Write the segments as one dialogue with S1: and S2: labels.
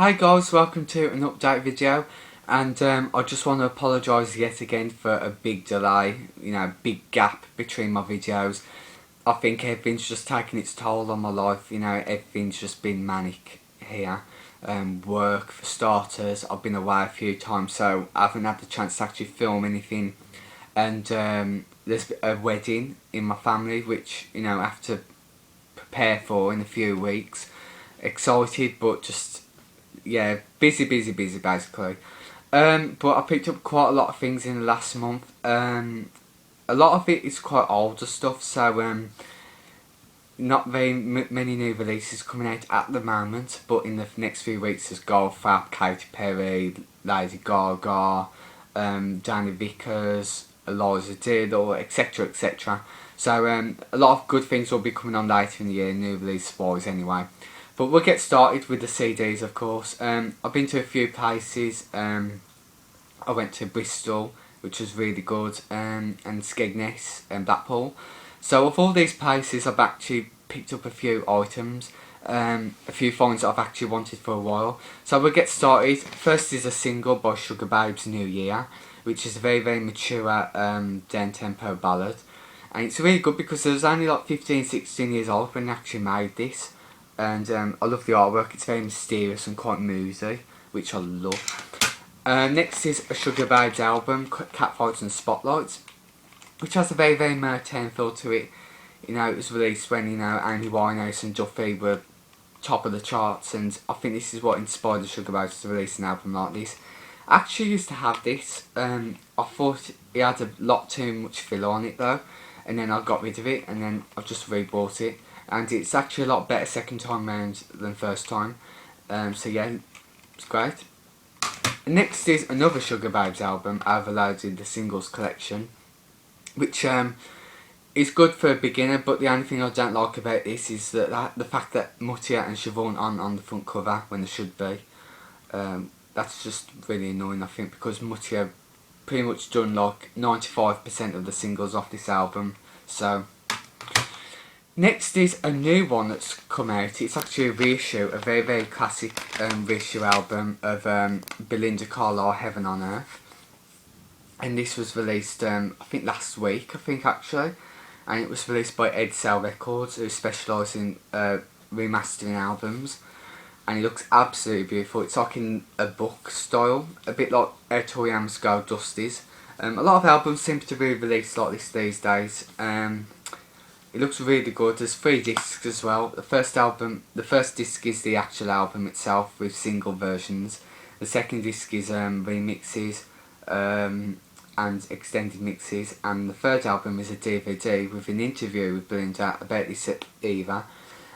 S1: Hi guys, welcome to an update video, and I just want to apologise yet again for a big delay, big gap between my videos. I think everything's just taking its toll on my life, everything's just been manic here. Work for starters, I've been away a few times so I haven't had the chance to actually film anything, and there's a wedding in my family which I have to prepare for in a few weeks. Excited but just busy basically. But I picked up quite a lot of things in the last month. A lot of it is quite older stuff, so not very many new releases coming out at the moment, but in the next few weeks there's Goldfrapp, Katy Perry, Lady Gaga, Danny Vickers, Eliza Diddle, etc. So a lot of good things will be coming on later in the year, new release wise anyway. But we'll get started with the CDs, of course. I've been to a few places. I went to Bristol, which was really good, and Skegness and Blackpool. So of all these places, I've actually picked up a few items, a few finds that I've actually wanted for a while. So we'll get started. First is a single by Sugarbabes, New Year, which is a very mature down-tempo ballad. And it's really good because it was only like 15-16 years old when they actually made this. And I love the artwork, it's very mysterious and quite moody, which I love. Next is a Sugarbabes album, Catfights and Spotlights, which has a very Motown feel to it. It was released when Amy Winehouse and Duffy were top of the charts, and I think this is what inspired the Sugarbabes to release an album like this. I actually used to have this. I thought it had a lot too much filler on it though, and then I got rid of it, and then I've just rebought it. And it's actually a lot better second time round than first time. So yeah, it's great. Next is another Sugarbabes album, Overloaded, the Singles Collection, which is good for a beginner, but the only thing I don't like about this is that the fact that Toyah and Siobhan aren't on the front cover when they should be. That's just really annoying, I think, because Toyah pretty much done like 95% of the singles off this album. So next is a new one that's come out. It's actually a reissue, a very classic reissue album of Belinda, Carlisle, Heaven on Earth. And this was released, I think last week, actually. And it was released by Edsel Records, who specialise in remastering albums. And it looks absolutely beautiful. It's like in a book style, a bit like Toyah's Gold Dusties. A lot of albums seem to be released like this these days. It looks really good. There's 3 discs as well. The first disc is the actual album itself with single versions. The second disc is remixes and extended mixes, and the third album is a DVD with an interview with Belinda about this era,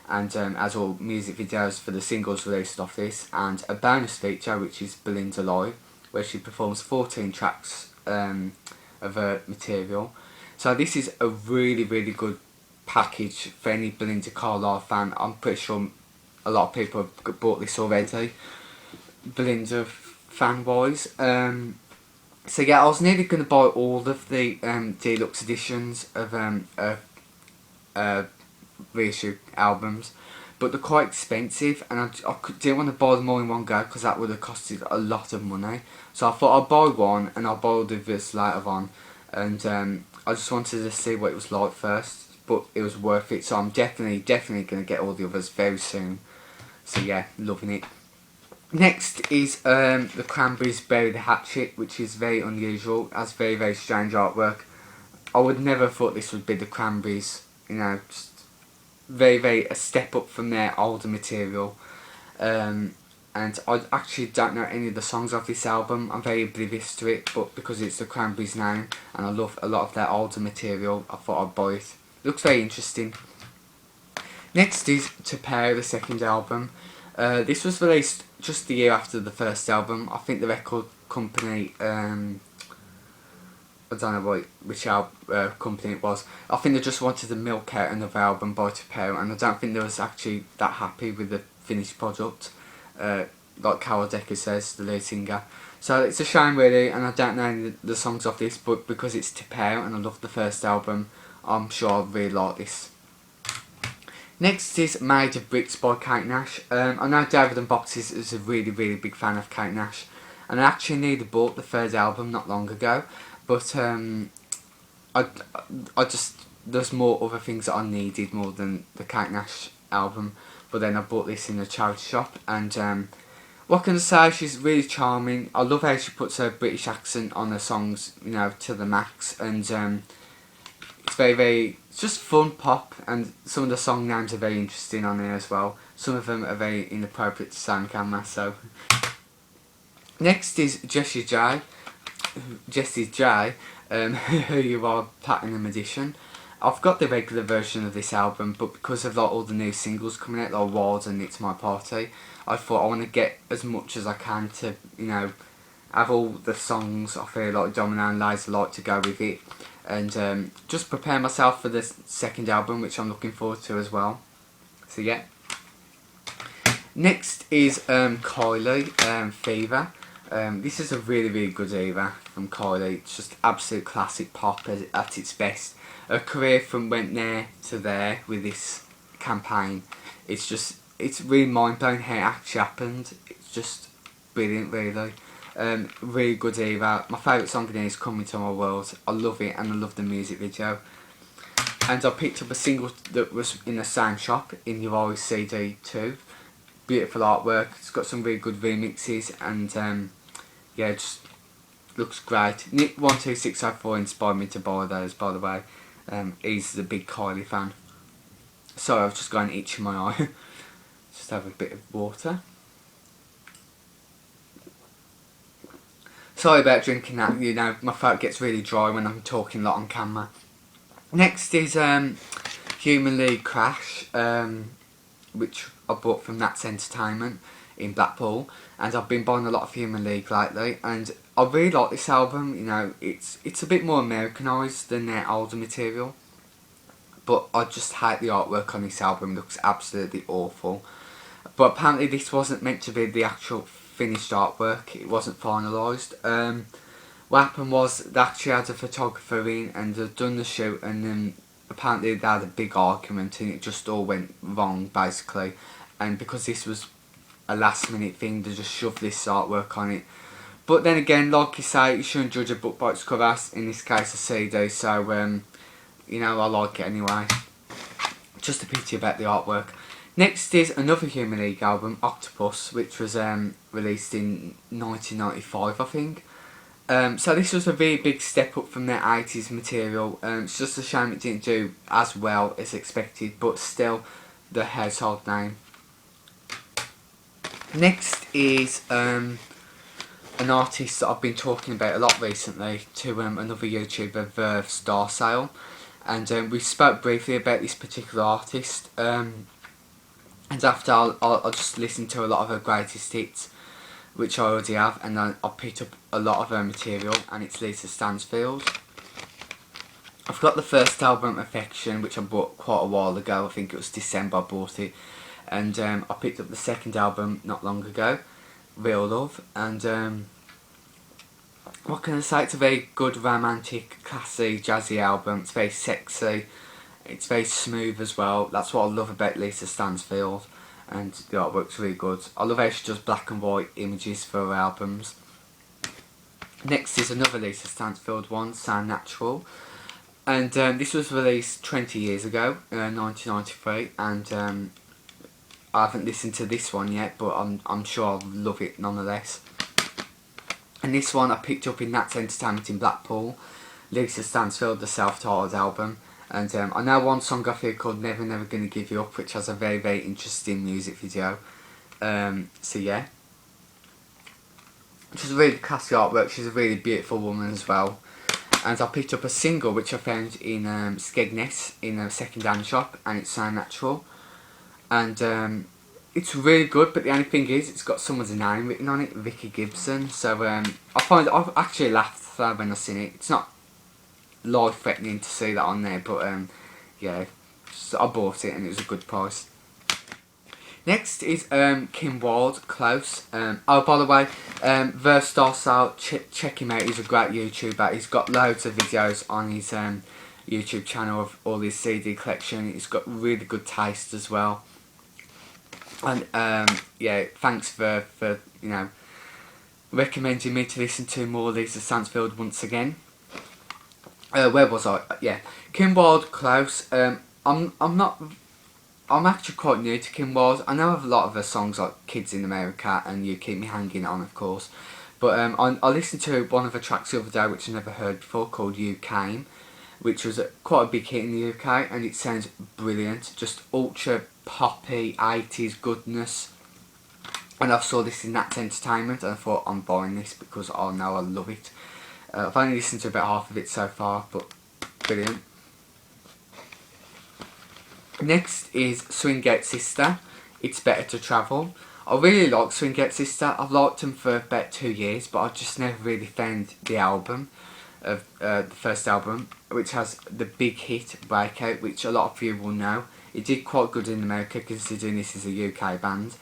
S1: and as all music videos for the singles released off this, and a bonus feature which is Belinda Live, where she performs 14 tracks of her material. So this is a really good package for any Belinda Carlisle fan. I'm pretty sure a lot of people have bought this already, Belinda fan wise. So yeah, I was nearly going to buy all of the deluxe editions of reissue albums, but they're quite expensive, and I didn't want to buy them all in one go because that would have costed a lot of money. So I thought I'd buy one and I'll buy all the others later on, and I just wanted to see what it was like first. But it was worth it, so I'm definitely going to get all the others very soon. So yeah, loving it. Next is the Cranberries Bury the Hatchet, which is very unusual, has very strange artwork. I would never have thought this would be the Cranberries, just very a step up from their older material. And I actually don't know any of the songs of this album. I'm very oblivious to it, but because it's the Cranberries name and I love a lot of their older material, I thought I'd buy it. Looks very interesting. Next is To Pair, the second album. This was released just the year after the first album. I think the record company, I don't know which company it was. I think they just wanted to milk out another album by To Pair, and I don't think they was actually that happy with the finished product, like Carol Decker says, the lead singer. So it's a shame really, and I don't know the songs of this, but because it's To Pair and I love the first album, I'm sure I'll really like this. Next is Made of Bricks by Kate Nash. I know David and Boxes is a really big fan of Kate Nash, and I actually nearly bought the third album not long ago, but I just, there's more other things that I needed more than the Kate Nash album, but then I bought this in a charity shop, and what can I say, she's really charming. I love how she puts her British accent on her songs, you know, to the max, and it's it's just fun pop, and some of the song names are very interesting on there as well. Some of them are very inappropriate to say on camera, so. Next is Jessie J, Who You Are Platinum Edition. I've got the regular version of this album, but because of like all the new singles coming out, like Wilde and It's My Party, I thought I want to get as much as I can to, you know, have all the songs I feel like Domino and Laser like to go with it, and just prepare myself for the second album, which I'm looking forward to as well. So yeah. Next is Kylie, Fever. This is a really good era from Kylie. It's just absolute classic pop at its best. Her career from went there to there with this campaign. It's really mind blowing how it actually happened. It's just brilliant, really. Really good era. My favourite song in there is Come Into My World. I love it, and I love the music video. And I picked up a single that was in the same shop, In Your Eyes CD too. Beautiful artwork. It's got some really good remixes, and yeah, just looks great. Nick12604 inspired me to buy those, by the way. He's a big Kylie fan. Sorry, I was just going itch in my eye. Just have a bit of water. Sorry about drinking that, you know, my throat gets really dry when I'm talking a lot on camera. Next is Human League Crash, which I bought from That's Entertainment in Blackpool, and I've been buying a lot of Human League lately, and I really like this album. You know, it's a bit more Americanised than their older material, but I just hate the artwork on this album. It looks absolutely awful. But apparently this wasn't meant to be the actual finished artwork. It wasn't finalised. What happened was they actually had a photographer in, and they'd done the shoot, and then apparently they had a big argument, and it just all went wrong basically. And because this was a last minute thing, they just shoved this artwork on it. But then again, like you say, you shouldn't judge a book by its cover, in this case a CD, so you know, I like it anyway. Just a pity about the artwork. Next is another Human League album, Octopus, which was released in 1995, I think. So this was a really big step up from their 80s material. It's just a shame it didn't do as well as expected, but still the household name. Next is an artist that I've been talking about a lot recently to another YouTuber, Verve Starsail, and we spoke briefly about this particular artist, and after I'll just listen to a lot of her greatest hits, which I already have, and then I picked up a lot of her material, and it's Lisa Stansfield. I've got the first album, Affection, which I bought quite a while ago. I think it was December I bought it, and I picked up the second album not long ago, Real Love, and what can I say, it's a very good romantic, classy, jazzy album. It's very sexy, it's very smooth as well. That's what I love about Lisa Stansfield, and the artwork's really good. I love how she does black and white images for her albums. Next is another Lisa Stansfield one, Sound Natural, and this was released 20 years ago, 1993, and I haven't listened to this one yet, but I'm sure I'll love it nonetheless. And this one I picked up in That's Entertainment in Blackpool, Lisa Stansfield, the self-titled album. And I know one song off here called Never Never Gonna Give You Up, which has a very interesting music video. So yeah. She's a really classy artwork, she's a really beautiful woman as well. And I picked up a single which I found in Skegness in a second-hand shop, and it's Sound Natural. And it's really good, but the only thing is it's got someone's name written on it, Vicky Gibson. So I've actually laughed when I seen it. It's not life-threatening to see that on there, but yeah, so I bought it and it was a good price. Next is Kim Wilde, Close. Oh, by the way, Verve Starsail, check him out, he's a great YouTuber. He's got loads of videos on his YouTube channel of all his CD collection. He's got really good taste as well. And yeah, thanks for you know, recommending me to listen to more Lisa Stansfield once again. Where was I? Yeah, Kim Wilde, Klaus. I'm actually quite new to Kim Wilde. I know of a lot of her songs like Kids in America and You Keep Me Hanging On, of course. But I listened to one of her tracks the other day which I never heard before, called You Came, which was quite a big hit in the UK, and it sounds brilliant. Just ultra poppy 80s goodness. And I saw this in Nats Entertainment and I thought, I'm buying this because I know I love it. I've only listened to about half of it so far, but brilliant. Next is Swingate Sister, It's Better to Travel. I really like Swingate Sister. I've liked them for about 2 years, but I just never really found the album, of the first album, which has the big hit Breakout, which a lot of you will know. It did quite good in America considering this is a UK band.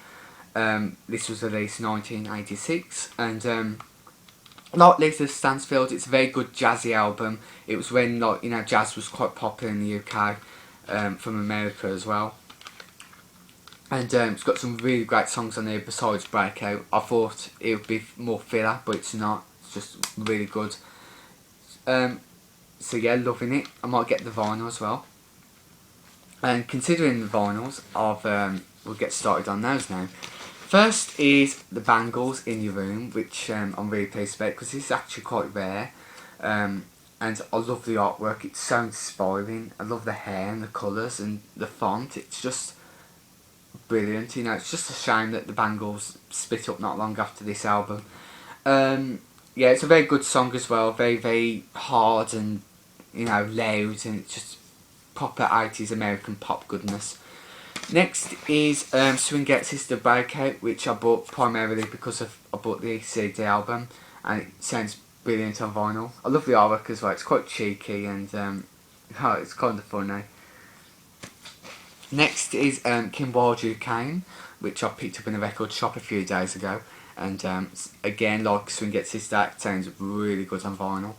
S1: This was released in 1986, and like Lisa Stansfield, it's a very good jazzy album. It was when, like, you know, jazz was quite popular in the UK, from America as well. And it's got some really great songs on there besides Breakout. I thought it would be more filler, but it's not. It's just really good. So yeah, loving it. I might get the vinyl as well. And considering the vinyls, we'll get started on those now. First is the Bangles in Your Room, which I'm really pleased about because this is actually quite rare. And I love the artwork, it's so inspiring. I love the hair and the colours and the font, it's just brilliant. You know, it's just a shame that the Bangles split up not long after this album. Yeah, it's a very good song as well, very, very hard and, you know, loud, and it's just proper 80s American pop goodness. Next is Swingate Sister Breakout, which I bought primarily because I bought the CD album, and it sounds brilliant on vinyl. I love the artwork as well, it's quite cheeky and it's kind of funny. Next is Kim Wilde You Came, which I picked up in a record shop a few days ago, and again, like Swingate Sister, it sounds really good on vinyl.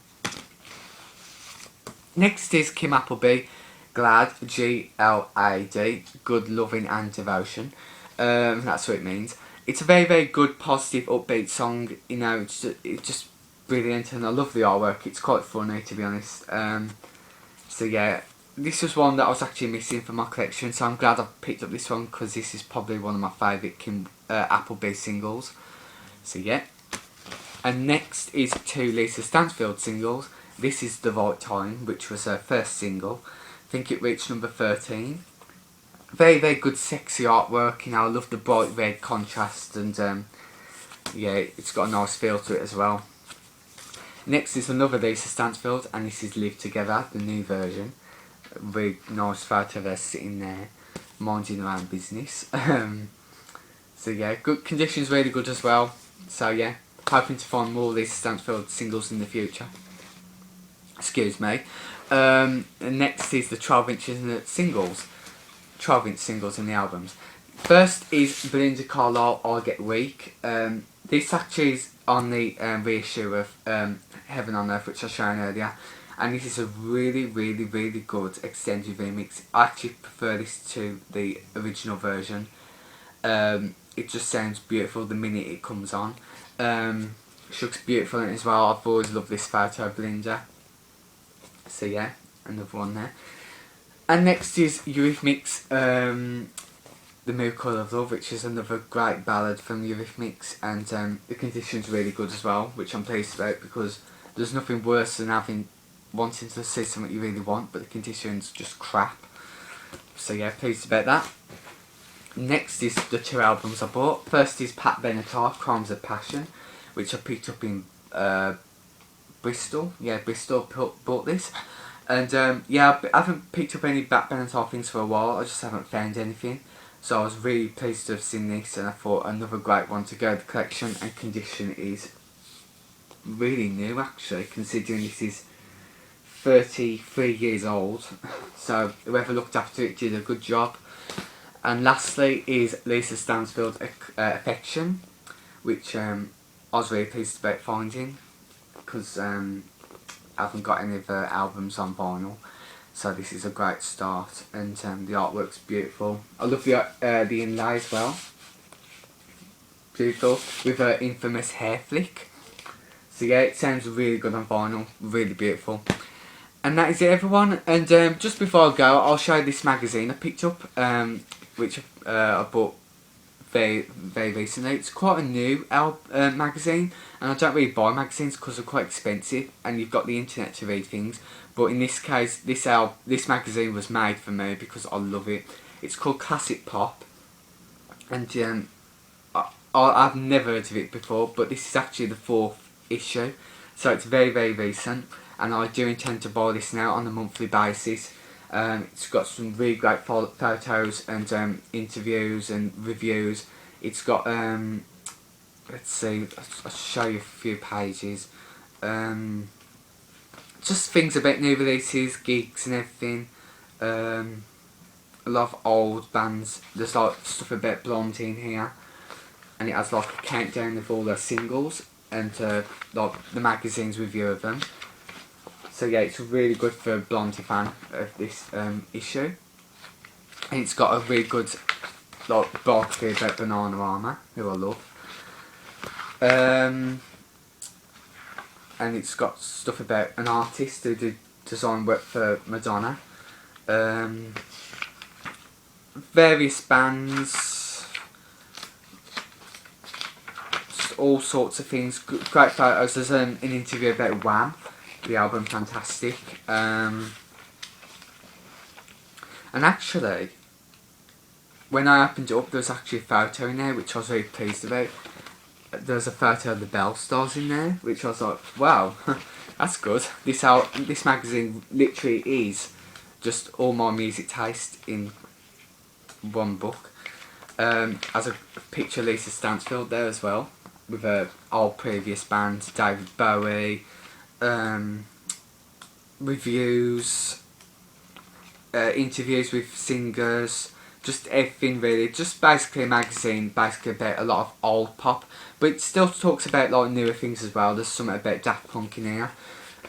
S1: Next is Kim Appleby, Glad, G-L-A-D, Good, Loving and Devotion. That's what it means. It's a very, very good, positive, upbeat song. You know, it's just brilliant, and I love the artwork. It's quite funny, to be honest. So yeah, this was one that I was actually missing from my collection, so I'm glad I picked up this one because this is probably one of my favourite Kim Appleby singles. So yeah. And next is 2 Lisa Stansfield singles. This is The Right Time, which was her first single. I think it reached number 13. Very, very good sexy artwork, you know, I love the bright red contrast, and yeah, it's got a nice feel to it as well. Next is another Lisa Stansfield, and this is Live Together, the new version. A really nice photo of her sitting there, minding her own business. So yeah, good conditions, really good as well. So yeah, hoping to find more Lisa Stansfield singles in the future. Excuse me. And next is the 12-inch singles. 12-inch singles in the albums. First is Belinda, Carlisle, I Get Weak. This actually is on the reissue of Heaven on Earth, which I showed earlier. And this is a really, really, really good extended remix. I actually prefer this to the original version. It just sounds beautiful the minute it comes on. She looks beautiful in it as well. I've always loved this photo of Belinda. So yeah, another one there. And next is Eurythmics, The Miracle of Love, which is another great ballad from Eurythmics, and the condition's really good as well, which I'm pleased about because there's nothing worse than wanting to see something you really want, but the condition's just crap. So yeah, pleased about that. Next is the 2 albums I bought. First is Pat Benatar, Crimes of Passion, which I picked up in Bristol. Yeah, Bristol bought this. And yeah, I haven't picked up any Pat Benatar things for a while, I just haven't found anything. So I was really pleased to have seen this, and I thought another great one to go to the collection, and condition is really new actually, considering this is 33 years old. So whoever looked after it did a good job. And lastly is Lisa Stansfield Affection, which I was really pleased about finding because I haven't got any of her albums on vinyl. So this is a great start, and the artwork's beautiful. I love the inlay as well. Beautiful, with her infamous hair flick. So yeah, it sounds really good on vinyl, really beautiful. And that is it, everyone. And just before I go, I'll show you this magazine I picked up, which I bought very recently. It's quite a new magazine, and I don't really buy magazines because they're quite expensive, and you've got the internet to read things. But in this case, this magazine was made for me because I love it. It's called Classic Pop, and I've never heard of it before, but this is actually the 4th issue, so it's very recent, and I do intend to buy this now on a monthly basis. It's got some really great photos and interviews and reviews. It's got let's see, I'll show you a few pages. Just things about new releases, gigs and everything. A lot of old bands. There's like stuff about Blondie in here, and it has like a countdown of all their singles and like the magazine's review of them. So yeah, it's really good for a Blondie fan of this issue. And it's got a really good like biography about Bananarama, who I love. And it's got stuff about an artist who did design work for Madonna. Various bands, all sorts of things, great photos. There's an interview about Wham, the album, fantastic. And actually, when I opened it up, there was actually a photo in there which I was very pleased about. There's a photo of the Bell Stars in there, which I was like, wow, that's good. This magazine literally is just all my music taste in one book. Has a picture of Lisa Stansfield there as well, with her old previous band, David Bowie, reviews, interviews with singers, just everything really. Just basically a magazine, basically about a lot of old pop, but it still talks about like newer things as well. There's something about Daft Punk in here.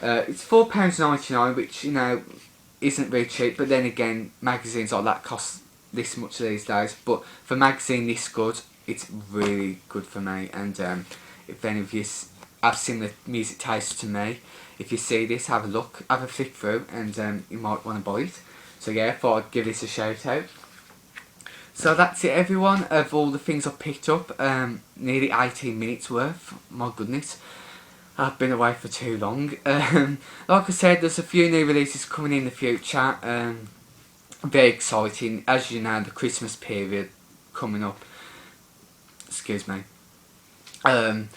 S1: It's £4.99, which, you know, isn't very cheap, but then again, magazines like that cost this much these days. But for a magazine this good, it's really good for me. And if any of you have similar music taste to me, if you see this, have a look, have a flick through, and you might want to buy it. So yeah, I thought I'd give this a shout out. So that's it, everyone, of all the things I picked up. Nearly 18 minutes worth, my goodness. I've been away for too long. Like I said, there's a few new releases coming in the future. Very exciting. As you know, the Christmas period coming up. Excuse me. Has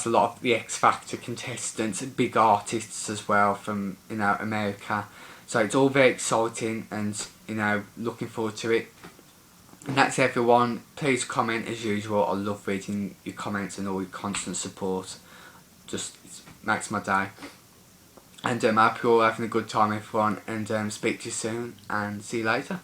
S1: a lot of the X Factor contestants, big artists as well from, you know, America. So it's all very exciting, and, you know, looking forward to it. And that's everyone. Please comment as usual. I love reading your comments and all your constant support. Just makes my day. And I hope you're all having a good time, everyone. And speak to you soon, and see you later.